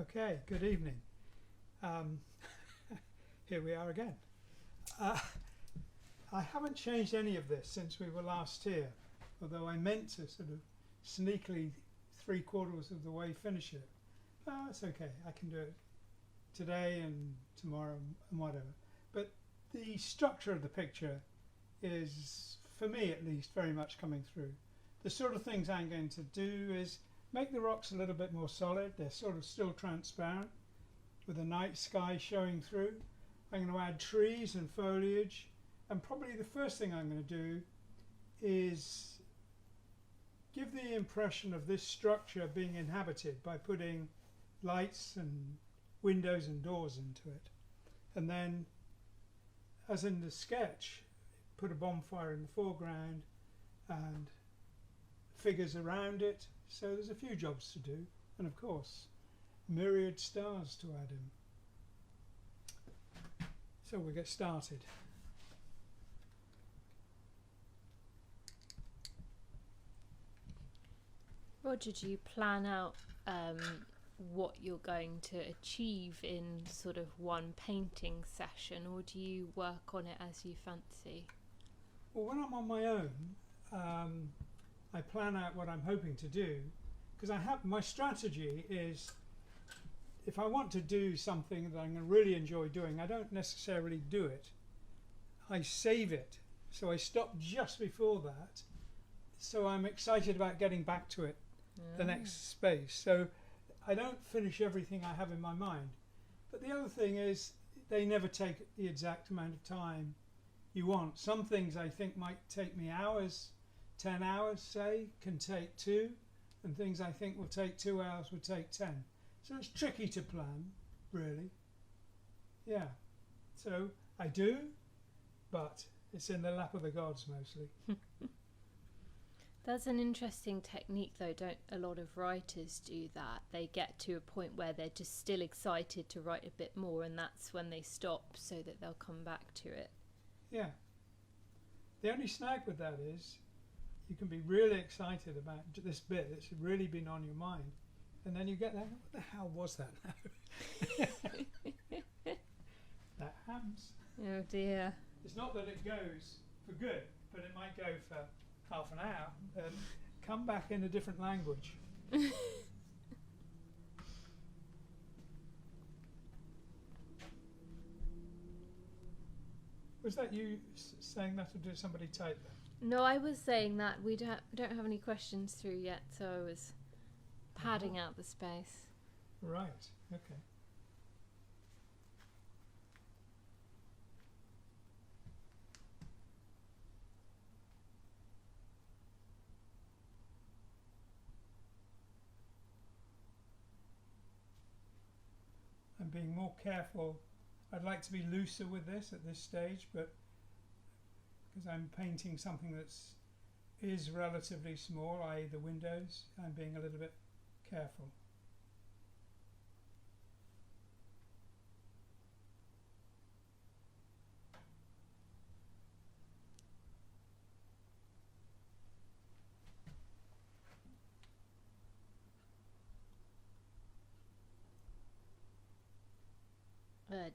Okay, good evening. Um, Here we are again. Uh, I haven't changed any of this since we were last here, although I meant to sort of sneakily 3/4 of the way finish it. It's okay, I can do it today and tomorrow and whatever. But the structure of the picture is, for me at least, very much coming through. The sort of things I'm going to do is make the rocks a little bit more solid. They're sort of still transparent with the night sky showing through. I'm going to add trees and foliage, and probably the first thing I'm going to do is give the impression of this structure being inhabited by putting lights and windows and doors into it. And then, as in the sketch, put a bonfire in the foreground and figures around it. So there's a few jobs to do, and of course myriad stars to add in. So we'll get started. Roger, do you plan out what you're going to achieve in sort of one painting session, or do you work on it as you fancy? Well, when I'm on my own, I plan out what I'm hoping to do, because my strategy is, if I want to do something that I'm going to really enjoy doing, I don't necessarily do it. I save it. So I stop just before that. So I'm excited about getting back to it the next space. So I don't finish everything I have in my mind. But the other thing is, they never take the exact amount of time you want. Some things I think might take me hours, 10 hours say, can take 2, and things I think will take 2 hours will take 10. So it's tricky to plan, really. Yeah. So I do, but it's in the lap of the gods mostly. That's an interesting technique, though. Don't a lot of writers do that? They get to a point where they're just still excited to write a bit more, and that's when they stop so that they'll come back to it. Yeah. The only snag with that is you can be really excited about this bit that's really been on your mind, and then you get that, what the hell was that now? That happens. Oh dear. It's not that it goes for good, but it might go for half an hour and come back in a different language. Was that you saying that, or did somebody type that? No, I was saying that we don't have any questions through yet, so I was padding out the space. Right, okay. I'm being more careful. I'd like to be looser with this at this stage, but because I'm painting something that's is relatively small, i.e. the windows, I'm being a little bit careful.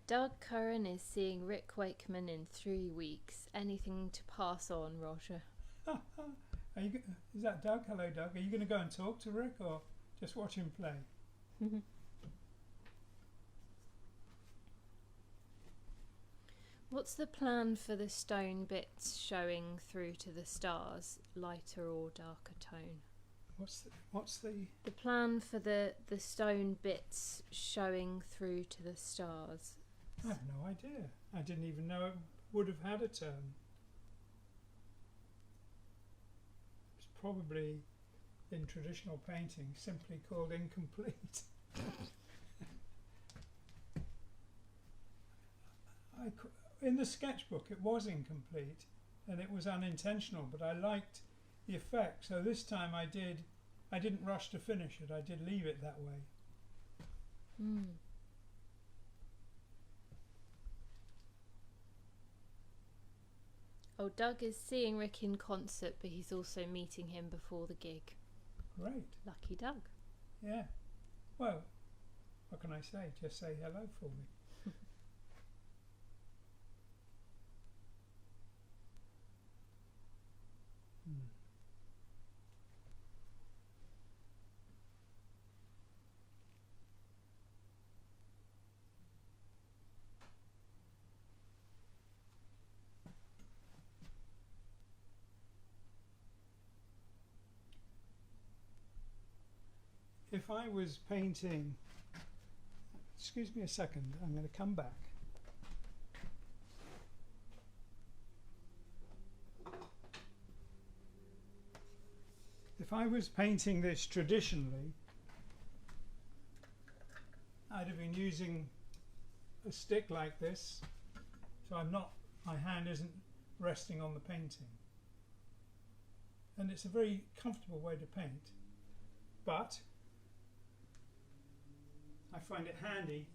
Doug Curran is seeing Rick Wakeman in 3 weeks. Anything to pass on, Roger? Is that Doug? Hello, Doug. Are you going to go and talk to Rick, or just watch him play? What's the plan for the stone bits showing through to the stars, lighter or darker tone? What's the The plan for the stone bits showing through to the stars? I have no idea. I didn't even know it would have had a term. It's probably, in traditional painting, simply called incomplete. In the sketchbook it was incomplete and it was unintentional, but I liked the effect, so this time I didn't rush to finish it. I did leave it that way. Oh, Doug is seeing Rick in concert, but he's also meeting him before the gig. Great. Lucky Doug. Yeah. Well, what can I say? Just say hello for me. Hmm. If I was painting, excuse me a second, I'm going to come back. If I was painting this traditionally, I'd have been using a stick like this, so my hand isn't resting on the painting. And it's a very comfortable way to paint, but I find it handy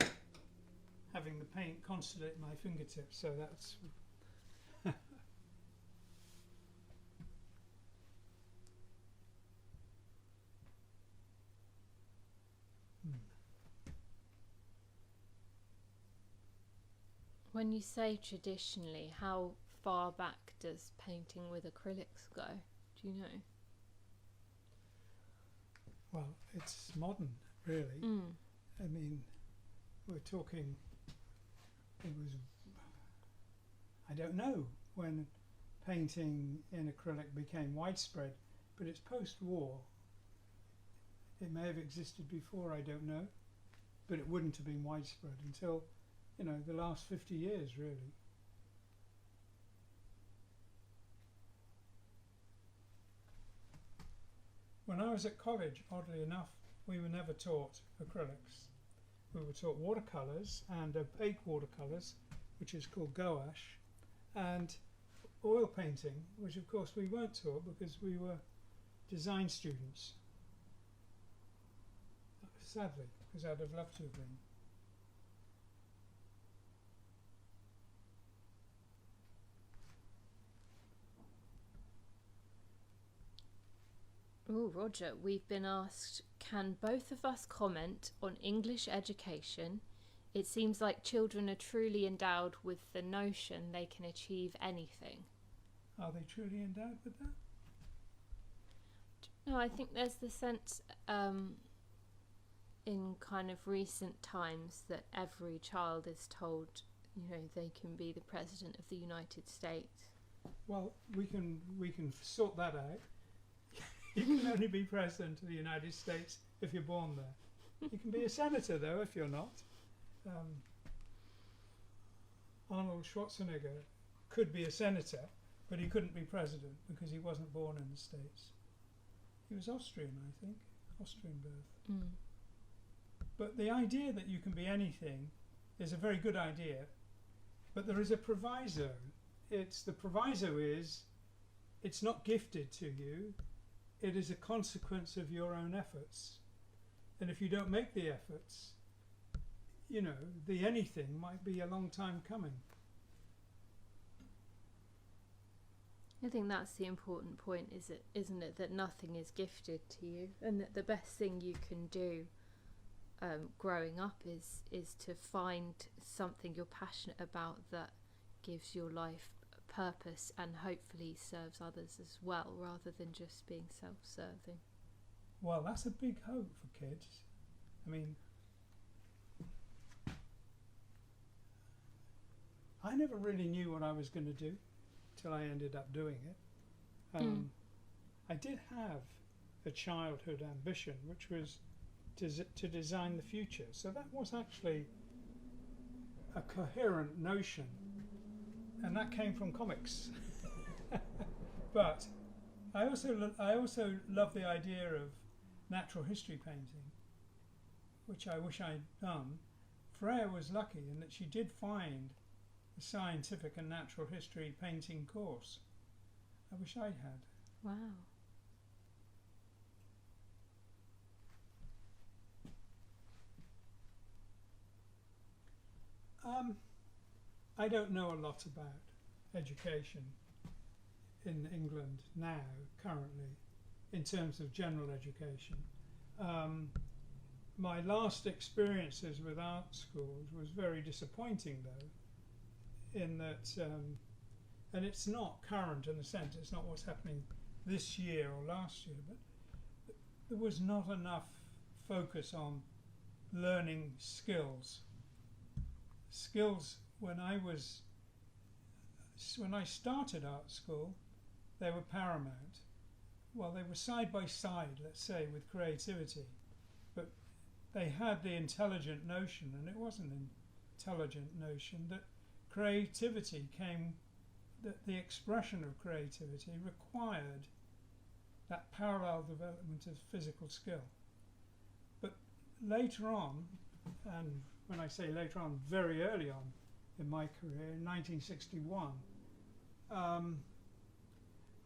having the paint constantly at my fingertips, so that's When you say traditionally, how far back does painting with acrylics go? Do you know? well, it's modern, really. I mean, we're talking, it was, I don't know when painting in acrylic became widespread, but it's post-war. It may have existed before, I don't know, but it wouldn't have been widespread until, you know, the last 50 years, really. When I was at college, oddly enough, we were never taught acrylics. We were taught watercolours and opaque watercolours, which is called gouache, and oil painting, which of course we weren't taught because we were design students. Sadly, because I'd have loved to have been. Oh, Roger, we've been asked, can both of us comment on English education? It seems like children are truly endowed with the notion they can achieve anything. Are they truly endowed with that? No, I think there's the sense in kind of recent times that every child is told, you know, they can be the President of the United States. Well, we can sort that out. You can only be President of the United States if you're born there. You can be a senator, though, if you're not. Arnold Schwarzenegger could be a senator, but he couldn't be president because he wasn't born in the States. He was Austrian, I think, Austrian birth. But the idea that you can be anything is a very good idea, but there is a proviso. The proviso is, it's not gifted to you, it is a consequence of your own efforts. And if you don't make the efforts, you know, the anything might be a long time coming. I think that's the important point, isn't it, that nothing is gifted to you, and that the best thing you can do growing up is to find something you're passionate about that gives your life purpose and hopefully serves others as well, rather than just being self-serving. Well, that's a big hope for kids. I mean, I never really knew what I was going to do till I ended up doing it. I did have a childhood ambition, which was to design the future. So that was actually a coherent notion, and that came from comics. But I also love the idea of natural history painting, which I wish I'd done. Freya was lucky in that she did find a scientific and natural history painting course. I wish I'd had. Wow. I don't know a lot about education in England now, currently, in terms of general education. My last experiences with art schools was very disappointing, though, in that, and it's not current in the sense, it's not what's happening this year or last year, but there was not enough focus on learning skills. Skills, when I started art school, they were paramount. Well, they were side by side, let's say, with creativity, but they had the intelligent notion, and it wasn't an intelligent notion, that creativity came, that the expression of creativity required that parallel development of physical skill. But later on, and when I say later on, very early on in my career, in 1961,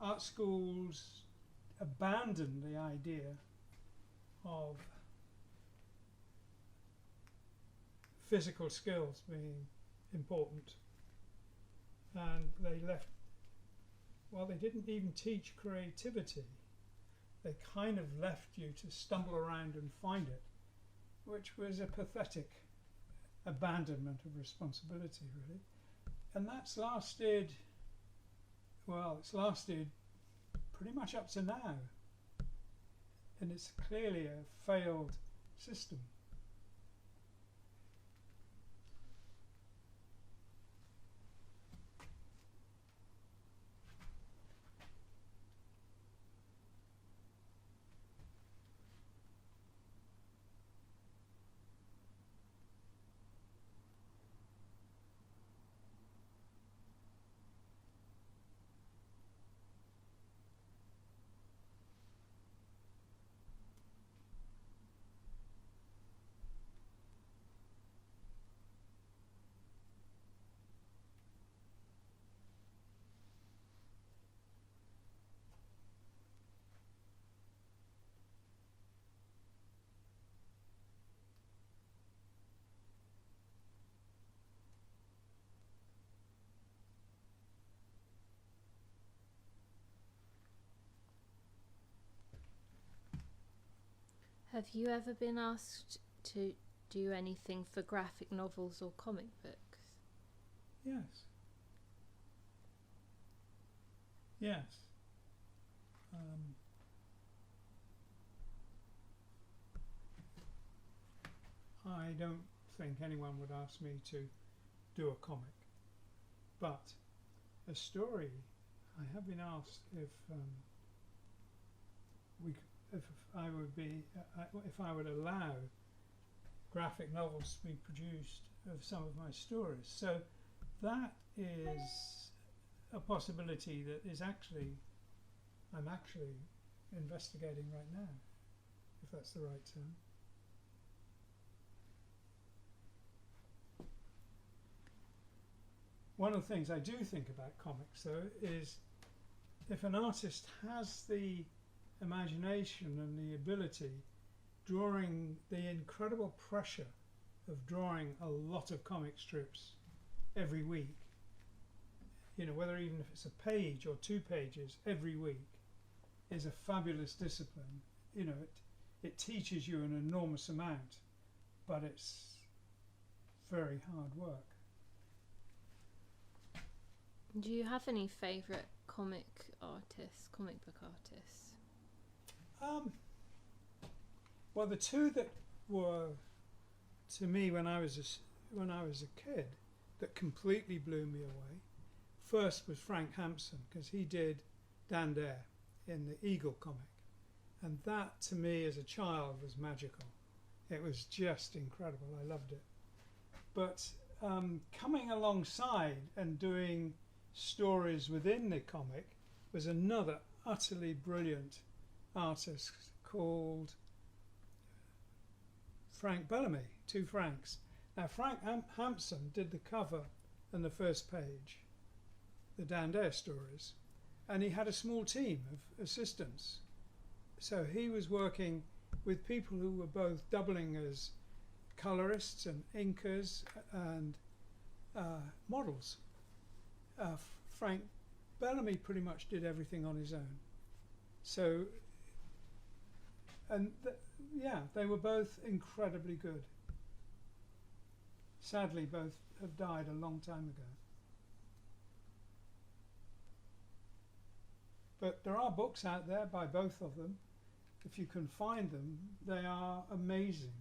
art schools abandoned the idea of physical skills being important, and they left, well, they didn't even teach creativity. They kind of left you to stumble around and find it, which was a pathetic abandonment of responsibility, really. And that's lasted, well, it's lasted pretty much up to now, and it's clearly a failed system. Have you ever been asked to do anything for graphic novels or comic books? Yes. Yes. I don't think anyone would ask me to do a comic, but a story, I have been asked if if I would allow graphic novels to be produced of some of my stories. So that is a possibility that is I'm actually investigating right now, if that's the right term. One of the things I do think about comics, though, is if an artist has the imagination and the ability, drawing the incredible pressure of drawing a lot of comic strips every week, you know, whether even if it's a page or 2 pages every week, is a fabulous discipline. You know, it teaches you an enormous amount, but it's very hard work. Do you have any favourite comic book artists? Well, the two that were, to me, when I was a kid, that completely blew me away. First was Frank Hampson, because he did Dan Dare in the Eagle comic, and that, to me, as a child, was magical. It was just incredible. I loved it. But coming alongside and doing stories within the comic was another utterly brilliant artist called Frank Bellamy, 2 Franks. Now, Frank Hampson did the cover and the first page, the Dan Dare stories, and he had a small team of assistants. So he was working with people who were both doubling as colorists and inkers and models. Frank Bellamy pretty much did everything on his own. So And yeah, they were both incredibly good. Sadly, both have died a long time ago. But there are books out there by both of them. If you can find them, they are amazing.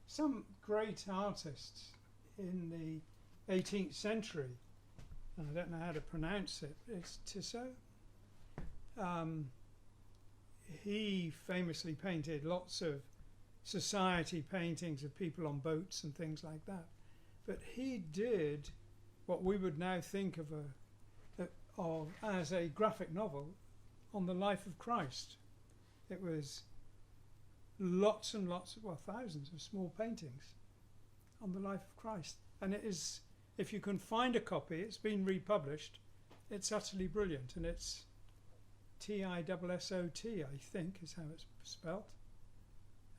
Some great artists in the 18th century, and I don't know how to pronounce it, it's Tissot. He famously painted lots of society paintings of people on boats and things like that. But he did what we would now think of as a graphic novel on the life of Christ. It was lots and lots, well, thousands of small paintings on the life of Christ. And it is, if you can find a copy, it's been republished. It's utterly brilliant, and it's Tissot, I think, is how it's spelt.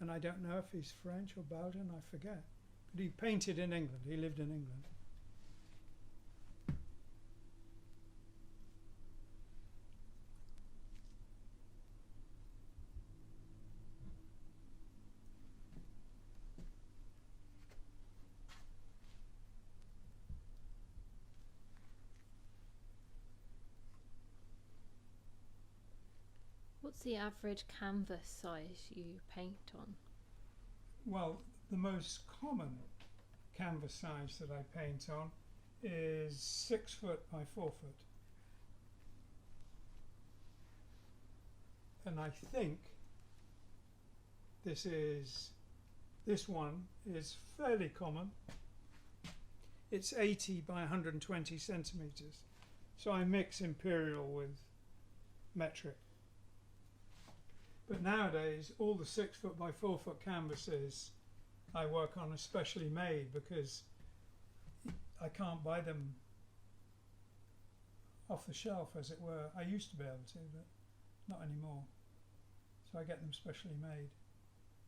And I don't know if he's French or Belgian, I forget. But he painted in England, he lived in England. What's the average canvas size you paint on? Well, the most common canvas size that I paint on is 6 foot by 4 foot. And I think this one is fairly common. It's 80 by 120 centimeters. So I mix imperial with metric. But nowadays, all the 6 foot by 4 foot canvases I work on are specially made because I can't buy them off the shelf, as it were. I used to be able to, but not anymore. So I get them specially made.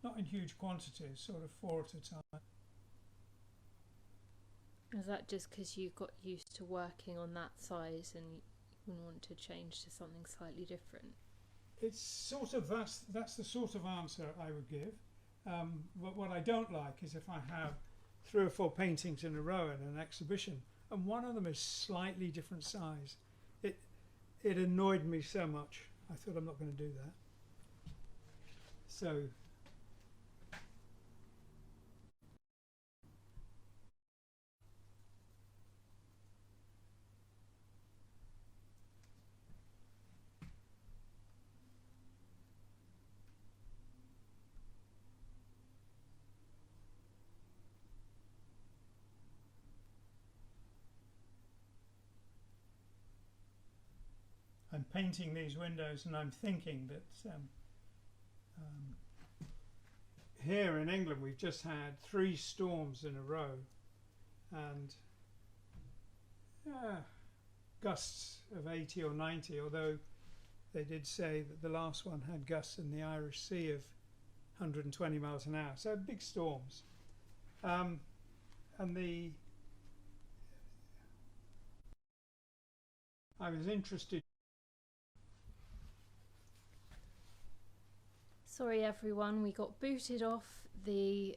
Not in huge quantities, sort of 4 at a time. Is that just because you got used to working on that size and you want to change to something slightly different? It's sort of, that's the sort of answer I would give. But what I don't like is if I have 3 or 4 paintings in a row in an exhibition and one of them is slightly different size. It annoyed me so much. I thought, I'm not going to do that. So I'm painting these windows and I'm thinking that here in England we've just had 3 storms in a row and gusts of 80 or 90, although they did say that the last one had gusts in the Irish Sea of 120 miles an hour, so big storms. And I was interested. Sorry everyone, we got booted off the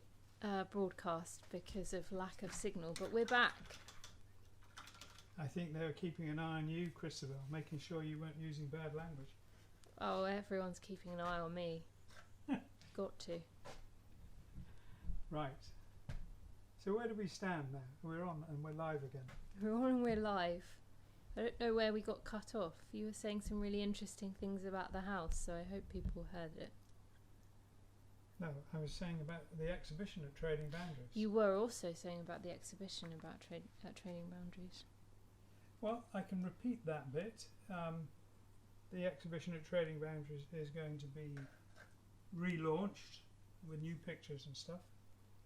broadcast because of lack of signal, but we're back. I think they were keeping an eye on you, Christabel, making sure you weren't using bad language. Oh, everyone's keeping an eye on me. Got to. Right. So where do we stand now? We're on and we're live again. We're on and we're live. I don't know where we got cut off. You were saying some really interesting things about the house, so I hope people heard it. No, I was saying about the exhibition at Trading Boundaries. You were also saying about the exhibition about Trading Boundaries. Well, I can repeat that bit. The exhibition at Trading Boundaries is going to be relaunched with new pictures and stuff,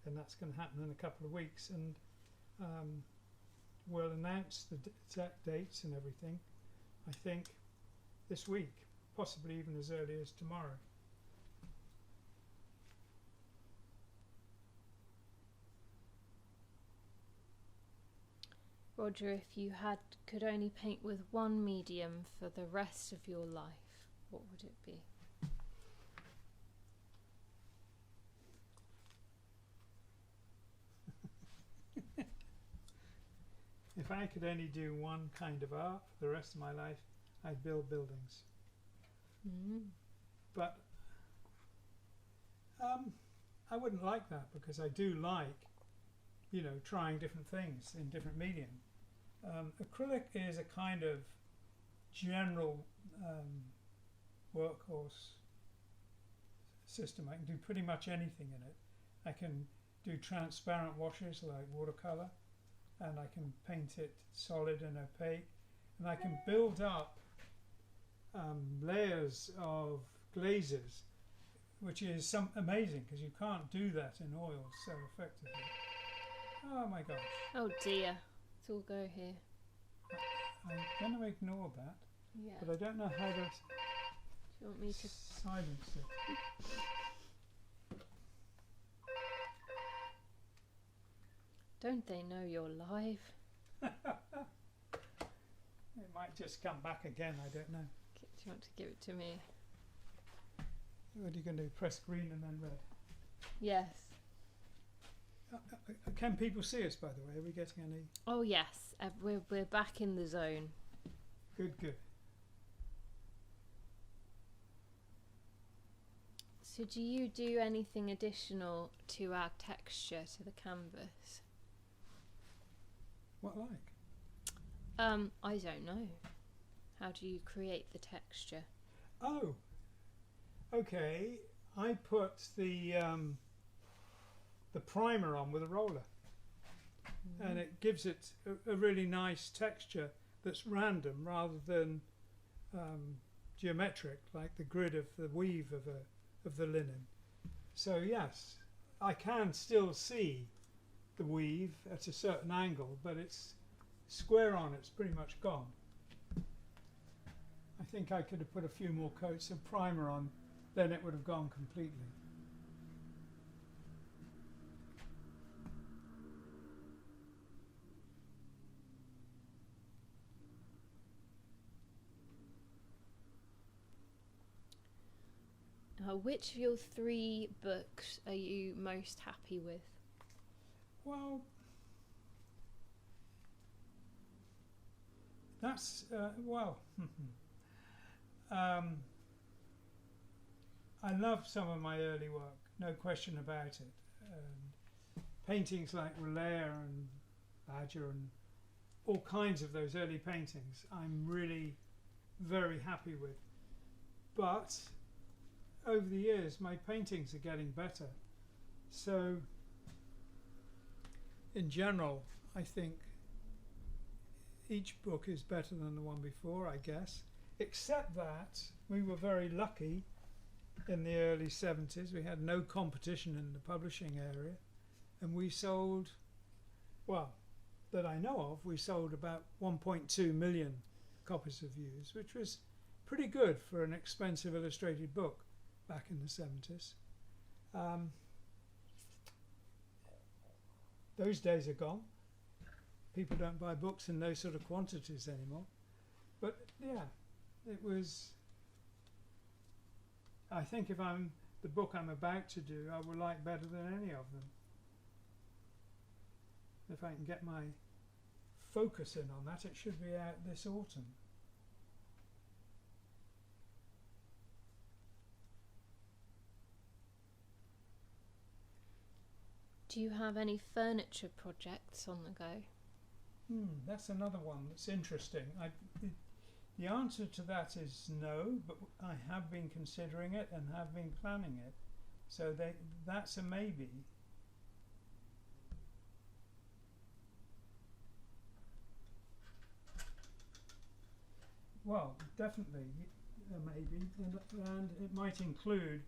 and that's going to happen in a couple of weeks, and we'll announce the exact dates and everything, I think, this week, possibly even as early as tomorrow. Roger, if you could only paint with one medium for the rest of your life, what would it be? If I could only do one kind of art for the rest of my life, I'd build buildings. But I wouldn't like that, because I do like, you know, trying different things in different medium. Acrylic is a kind of general workhorse system. I can do pretty much anything in it. I can do transparent washes like watercolor, and I can paint it solid and opaque, and I can build up layers of glazes, which is amazing, because you can't do that in oil so effectively. Oh my gosh. Oh dear, it's all go here. I'm going to ignore that, Yeah. but I don't know how to Do you want me to? silence it. Don't they know you're live? It might just come back again, I don't know. Do you want to give it to me? What are you going to do? Press green and then red? Yes. Can people see us, by the way? Are we getting any? Oh yes, we're back in the zone. Good, good. So do you do anything additional to add texture to the canvas? What like? I don't know. How do you create the texture? Oh, okay. I put the primer on with a roller, and it gives it a really nice texture that's random rather than geometric, like the grid of the weave of the linen. So yes, I can still see the weave at a certain angle, but it's square on, it's pretty much gone. I think I could have put a few more coats of primer on, then it would have gone completely. Which of your 3 books are you most happy with? Well, that's well. I love some of my early work, no question about it. Paintings like Relaire and Badger and all kinds of those early paintings, I'm really very happy with. But over the years, my paintings are getting better. So, in general, I think each book is better than the one before, I guess. Except that we were very lucky in the early 70s. We had no competition in the publishing area, and we sold, well, that I know of, we sold about 1.2 million copies of Views, which was pretty good for an expensive illustrated book back in the 70s. Those days are gone. People don't buy books in those sort of quantities anymore. But yeah, it was, I think if the book I'm about to do, I will like better than any of them. If I can get my focus in on that, it should be out this autumn. Do you have any furniture projects on the go? That's another one that's interesting. The answer to that is no, but I have been considering it and have been planning it. So that's a maybe. Well, definitely a maybe, and it might include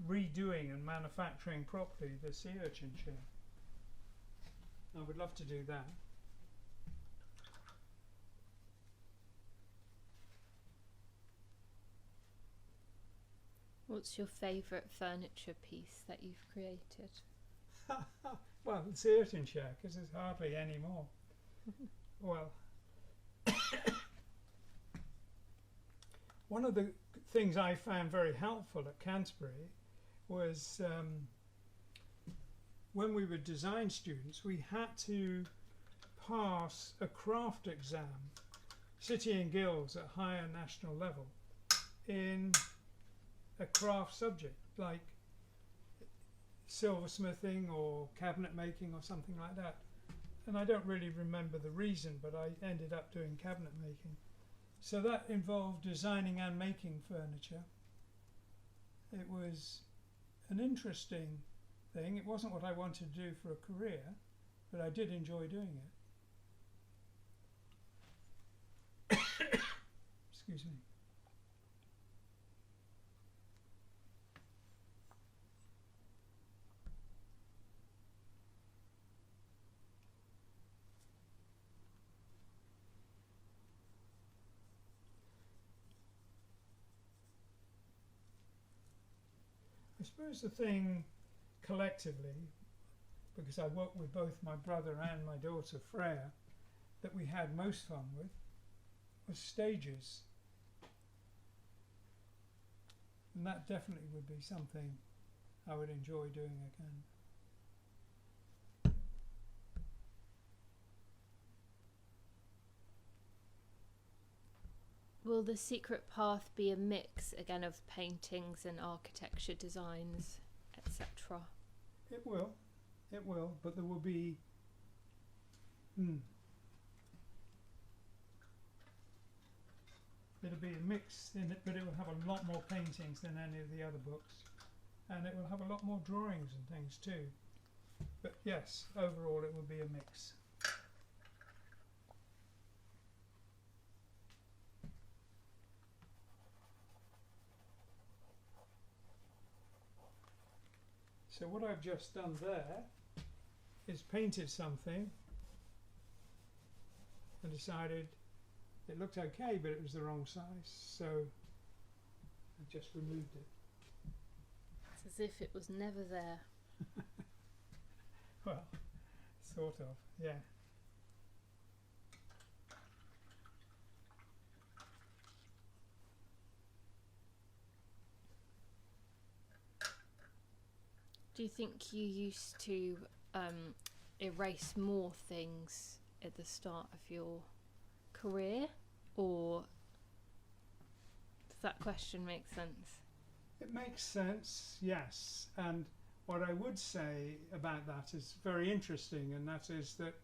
redoing and manufacturing properly the sea urchin chair. I would love to do that. What's your favourite furniture piece that you've created? Well, the sea urchin chair, because there's hardly any more. Well, one of the things I found very helpful at Canterbury was when we were design students, we had to pass a craft exam, City and Guilds at higher national level, in a craft subject like silversmithing or cabinet making or something like that. And I don't really remember the reason, but I ended up doing cabinet making. So that involved designing and making furniture. It was an interesting thing. It wasn't what I wanted to do for a career, but I did enjoy doing it. Excuse me. I suppose the thing collectively, because I worked with both my brother and my daughter Freya, that we had most fun with was stages. And that definitely would be something I would enjoy doing again. Will the secret path be a mix again of paintings and architecture designs, etc.? It will, but there will be it'll be a mix in it, but it will have a lot more paintings than any of the other books, and it will have a lot more drawings and things too. But yes, overall it will be a mix. So what I've just done there is painted something and decided it looked okay, but it was the wrong size, so I just removed it. It's as if it was never there. Well, sort of, yeah. Do you think you used to erase more things at the start of your career, or does that question make sense? It makes sense, yes. And what I would say about that is very interesting, and that is that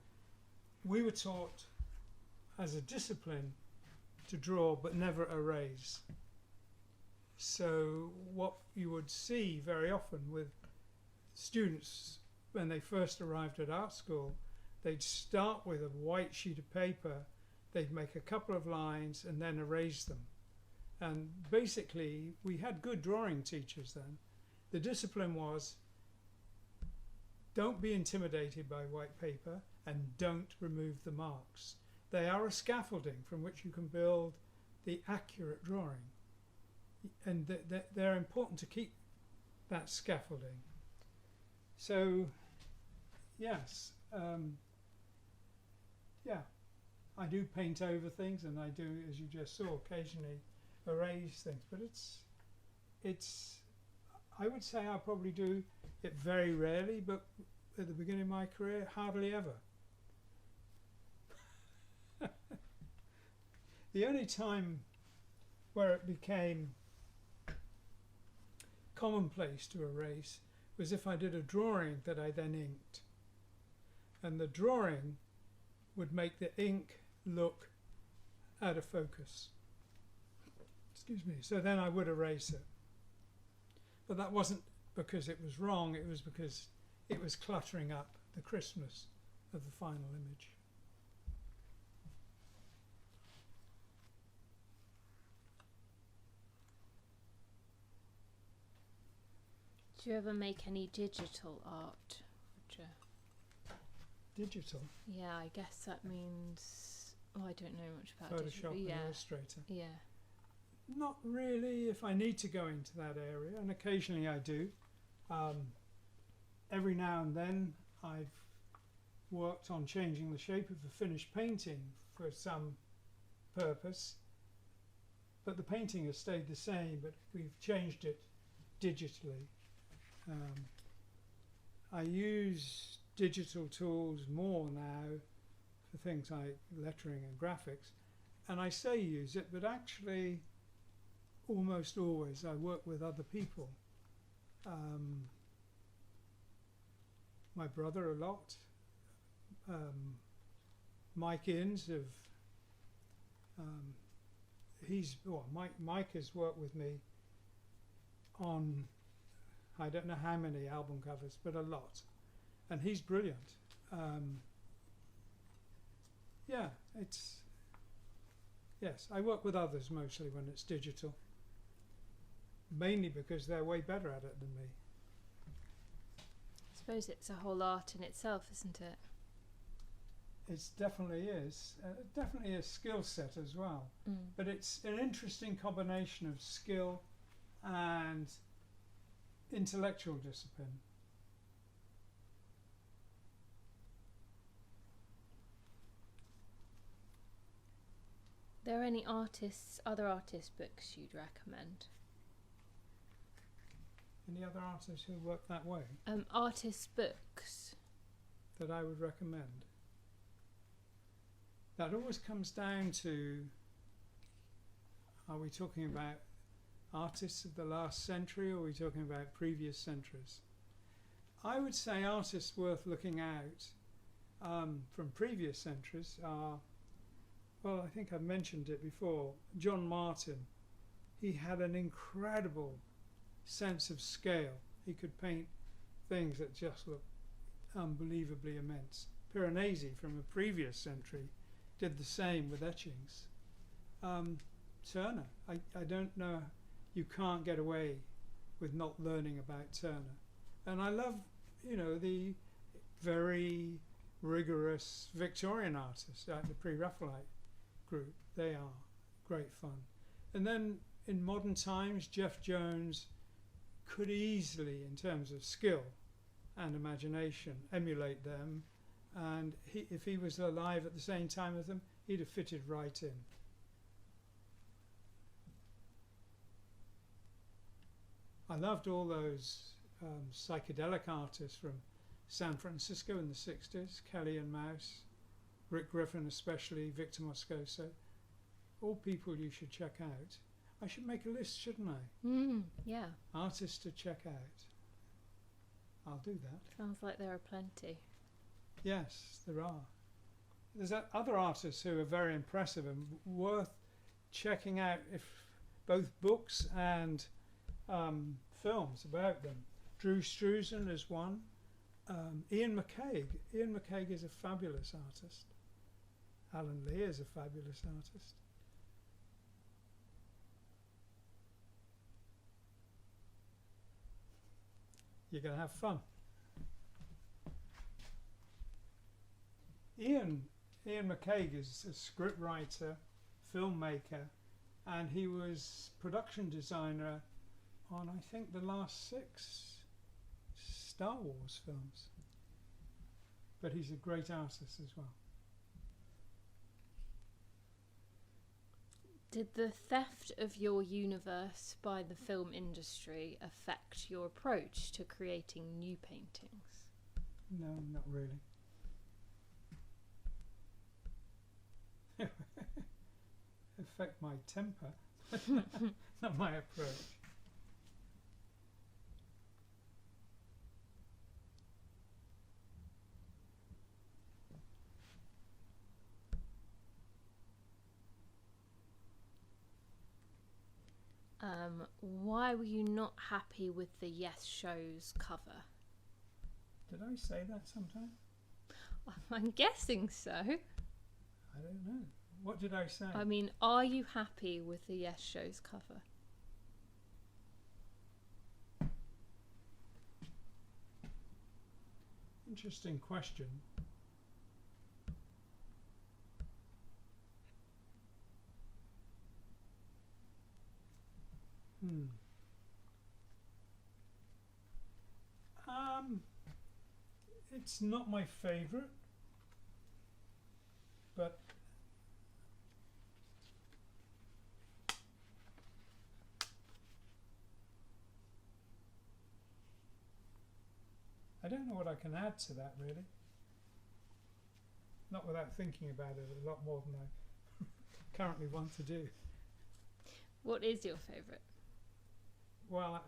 we were taught as a discipline to draw but never erase. So what you would see very often with students when they first arrived at art school, they'd start with a white sheet of paper, they'd make a couple of lines and then erase them. And basically we had good drawing teachers then. The discipline was, don't be intimidated by white paper and don't remove the marks. They are a scaffolding from which you can build the accurate drawing, and they're important to keep that scaffolding. So yes, yeah, I do paint over things, and I do, as you just saw, occasionally erase things, but it's I would say I probably do it very rarely, but at the beginning of my career, hardly ever. The only time where it became commonplace to erase was if I did a drawing that I then inked, and the drawing would make the ink look out of focus. Excuse me. So then I would erase it. But that wasn't because it was wrong, it was because it was cluttering up the crispness of the final image. Do you ever make any digital art, Roger? Digital? Yeah, I guess that means, I don't know much about Photoshop and Illustrator. Yeah. Not really, if I need to go into that area, and occasionally I do. Every now and then I've worked on changing the shape of the finished painting for some purpose, but the painting has stayed the same, but we've changed it digitally. I use digital tools more now for things like lettering and graphics, and I say use it, but actually almost always I work with other people. My brother a lot, Mike Innes of Mike has worked with me on, I don't know how many album covers, but a lot, and he's brilliant. Yeah, yes, I work with others mostly when it's digital, mainly because they're way better at it than me. I suppose it's a whole art in itself, isn't it? It definitely is. Definitely a skill set as well. But it's an interesting combination of skill and intellectual discipline. Are there any other artist books you'd recommend? Any other artists who work that way? Artist books that I would recommend. That always comes down to, are we talking about artists of the last century, or are we talking about previous centuries? I would say artists worth looking out from previous centuries are, well, I think I've mentioned it before, John Martin. He had an incredible sense of scale. He could paint things that just looked unbelievably immense. Piranesi from a previous century did the same with etchings. Turner, I don't know, you can't get away with not learning about Turner. And I love, the very rigorous Victorian artists, like the Pre-Raphaelite group. They are great fun. And then in modern times, Jeff Jones could easily, in terms of skill and imagination, emulate them, and if he was alive at the same time as them, he'd have fitted right in. I loved all those psychedelic artists from San Francisco in the 60s, Kelly and Mouse, Rick Griffin especially, Victor Moscoso, all people you should check out. I should make a list, shouldn't I? Yeah. Artists to check out. I'll do that. Sounds like there are plenty. Yes, there are. There's other artists who are very impressive and worth checking out, if both books and films about them. Drew Struzan is one. Ian McCaig. Ian McCaig is a fabulous artist. Alan Lee is a fabulous artist. You're going to have fun. Ian McCaig is a scriptwriter, filmmaker, and he was production designer on, I think, the last 6 Star Wars films. But he's a great artist as well. Did the theft of your universe by the film industry affect your approach to creating new paintings? No, not really. Affect my temper, not my approach. Why were you not happy with the Yes Show's cover? Did I say that sometime? I'm guessing so. I don't know. What did I say? I mean, are you happy with the Yes Show's cover? Interesting question. It's not my favourite, but I don't know what I can add to that, really. Not without thinking about it a lot more than I currently want to do. What is your favourite? Well,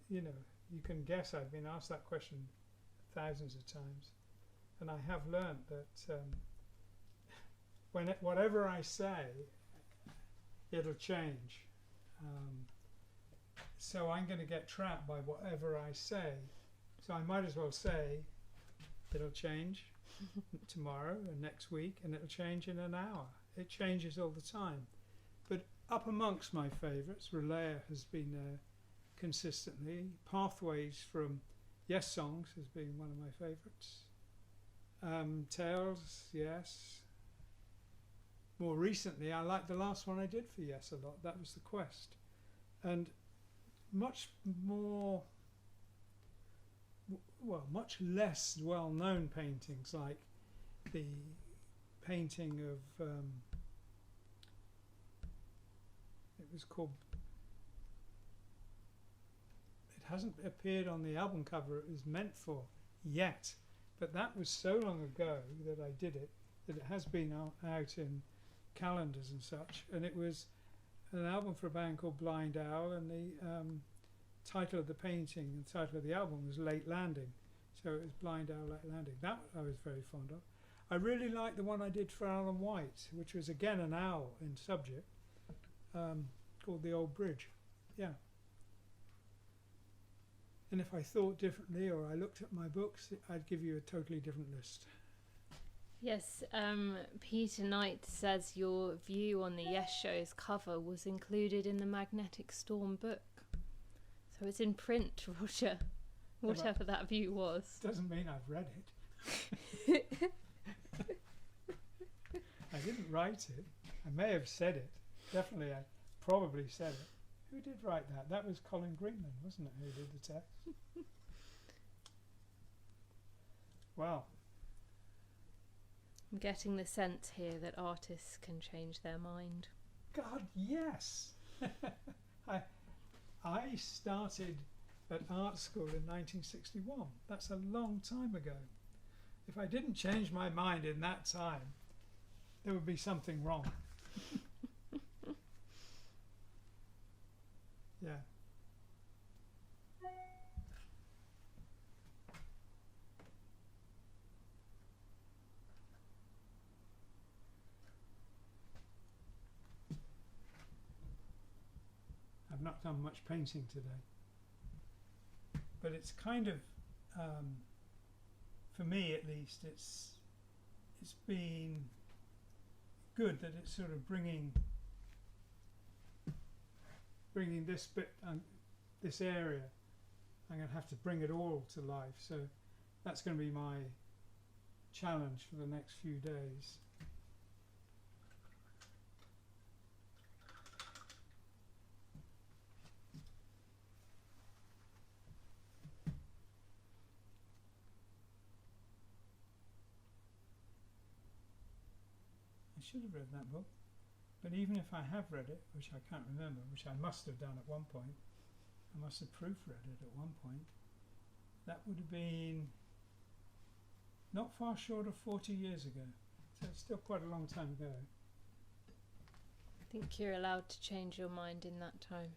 you know, you can guess I've been asked that question thousands of times, and I have learned that whatever I say, it'll change. So I'm going to get trapped by whatever I say. So I might as well say it'll change tomorrow and next week, and it'll change in an hour. It changes all the time. But up amongst my favourites, Relaya has been consistently. Pathways from Yes Songs has been one of my favourites. Tales, yes. More recently, I liked the last one I did for Yes a lot. That was The Quest. And much more, well, much less well-known paintings, like the painting of, it was called, it hasn't appeared on the album cover it was meant for yet, but that was so long ago that I did it, that it has been out in calendars and such, and it was an album for a band called Blind Owl, and the title of the painting and the title of the album was Late Landing, so it was Blind Owl Late Landing. That I was very fond of. I really liked the one I did for Alan White, which was again an owl in subject, called The Old Bridge. Yeah. And if I thought differently or I looked at my books, I'd give you a totally different list. Yes, Peter Knight says your view on the Yes Show's cover was included in the Magnetic Storm book. So it's in print, Roger, whatever that view was. Doesn't mean I've read it. I didn't write it. I may have said it. Definitely, I probably said it. Who did write that? That was Colin Greenman, wasn't it, who did the text? Well, I'm getting the sense here that artists can change their mind. God, yes. I started at art school in 1961. That's a long time ago. If I didn't change my mind in that time, there would be something wrong. Yeah. I've not done much painting today, but it's kind of, for me at least, it's been good that it's sort of bringing this bit, this area. I'm going to have to bring it all to life, so that's going to be my challenge for the next few days. I should have read that book, but even if I have read it, which I can't remember, which I must have done at one point, I must have proofread it at one point, that would have been not far short of 40 years ago, so it's still quite a long time ago. I think you're allowed to change your mind in that time.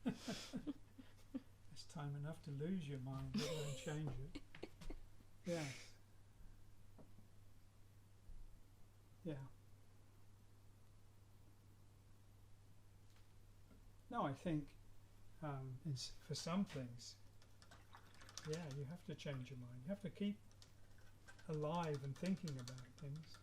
It's time enough to lose your mind, let alone change it. Yes. Yeah. No, I think for some things, yeah, you have to change your mind. You have to keep alive and thinking about things.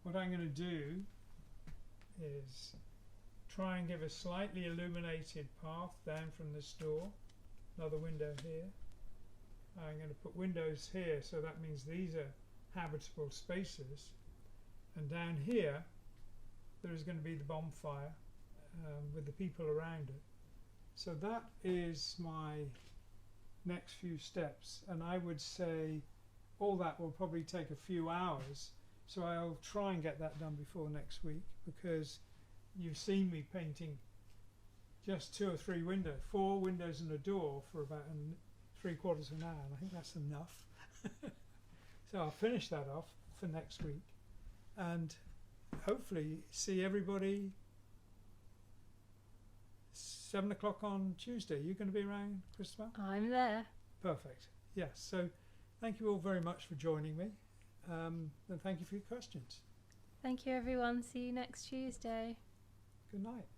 What I'm going to do is try and give a slightly illuminated path down from this door. Another window here. I'm going to put windows here, so that means these are habitable spaces. And down here there is going to be the bonfire with the people around it. So that is my next few steps, and I would say all that will probably take a few hours, so I'll try and get that done before next week, because you've seen me painting just 2 or 3 windows, 4 windows and a door for about 3/4 of an hour, and I think that's enough. So I'll finish that off for next week and hopefully see everybody 7 o'clock on Tuesday. You're going to be around, Christopher? I'm there. Perfect. Yes. So thank you all very much for joining me, and thank you for your questions. Thank you, everyone. See you next Tuesday. Good night.